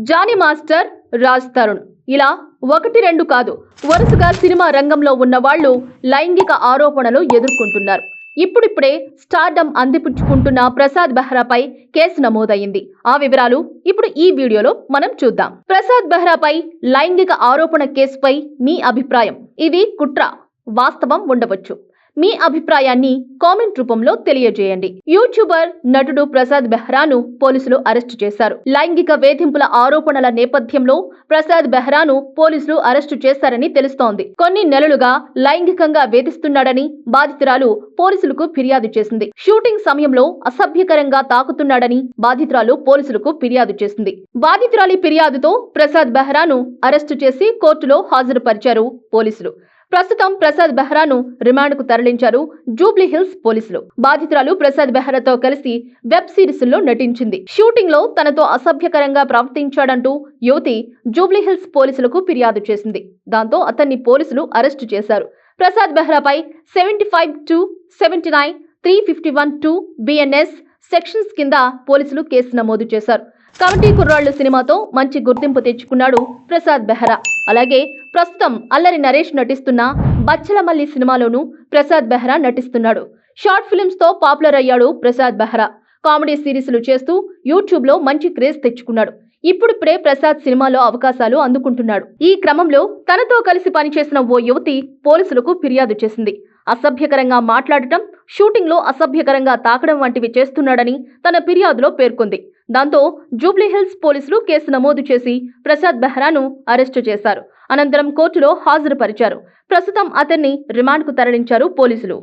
Johnny master, Raj Tarun ఇలా ఒకటి రెండు కాదు వరుసగా సినిమా రంగంలో ఉన్న వాళ్ళు లైంగిక ఆరోపణలు ఎదుర్కొంటున్నారు. ఇప్పుడిప్పుడే స్టార్డమ్ అందిపుచ్చుకుంటున్న ప్రసాద్ బెహ్రాపై కేసు నమోదైంది. ఆ వివరాలు ఇప్పుడు ఈ వీడియోలో మనం చూద్దాం. ప్రసాద్ బెహ్రాపై లైంగిక ఆరోపణ కేసుపై మీ అభిప్రాయం? ఇది కుట్ర, వాస్తవం ఉండవచ్చు. మీ అభిప్రాయాన్ని కామెంట్ రూపంలో తెలియజేయండి. యూట్యూబర్, నటుడు ప్రసాద్ బెహ్రాను పోలీసులు అరెస్టు చేశారు. లైంగిక వేధింపుల ఆరోపణల నేపథ్యంలో ప్రసాద్ బెహ్రాను పోలీసులు అరెస్టు చేశారని తెలుస్తోంది. కొన్ని నెలలుగా లైంగికంగా వేధిస్తున్నాడని బాధితురాలు పోలీసులకు ఫిర్యాదు చేసింది. షూటింగ్ సమయంలో అసభ్యకరంగా తాకుతున్నాడని బాధితురాలు పోలీసులకు ఫిర్యాదు చేసింది. బాధితురాలి ఫిర్యాదుతో ప్రసాద్ బెహ్రాను అరెస్టు చేసి కోర్టులో హాజరుపరిచారు పోలీసులు. ప్రస్తుతం ప్రసాద్ బెహ్రాను రిమాండ్కు తరలించారు జూబ్లీ హిల్స్ పోలీసులు. బాధితురాలు ప్రసాద్ బెహ్రాతో కలిసి వెబ్ సిరీస్ లో నటించింది. షూటింగ్ లో తనతో అసభ్యకరంగా ప్రవర్తించాడంటూ యువతి జూబ్లీ హిల్స్ పోలీసులకు ఫిర్యాదు చేసింది. దాంతో అతన్ని పోలీసులు అరెస్టు చేశారు. ప్రసాద్ బెహ్రాపై 75-79, 351-2 BNS సెక్షన్స్ కింద పోలీసులు కేసు నమోదు చేశారు. కమిటీ కుర్రాళ్లు సినిమాతో మంచి గుర్తింపు తెచ్చుకున్నాడు ప్రసాద్ బెహ్రా. అలాగే ప్రస్తుతం అల్లరి నరేష్ నటిస్తున్న బచ్చలమల్లి సినిమాలోనూ ప్రసాద్ బెహ్రా నటిస్తున్నాడు. షార్ట్ ఫిల్మ్స్ తో పాపులర్ అయ్యాడు ప్రసాద్ బెహ్రా. కామెడీ సిరీస్లు చేస్తూ యూట్యూబ్ లో మంచి క్రేజ్ తెచ్చుకున్నాడు. ఇప్పుడిప్పుడే ప్రసాద్ సినిమాలో అవకాశాలు అందుకుంటున్నాడు. ఈ క్రమంలో తనతో కలిసి పనిచేసిన ఓ యువతి పోలీసులకు ఫిర్యాదు చేసింది. అసభ్యకరంగా మాట్లాడటం, షూటింగ్ లో అసభ్యకరంగా తాకడం వంటివి చేస్తున్నాడని తన ఫిర్యాదులో పేర్కొంది. దాంతో జూబ్లీ హిల్స్ పోలీసులు కేసు నమోదు చేసి ప్రసాద్ బెహ్రాను అరెస్టు చేశారు. అనంతరం కోర్టులో హాజరుపరిచారు. ప్రస్తుతం అతన్ని రిమాండ్కు తరలించారు పోలీసులు.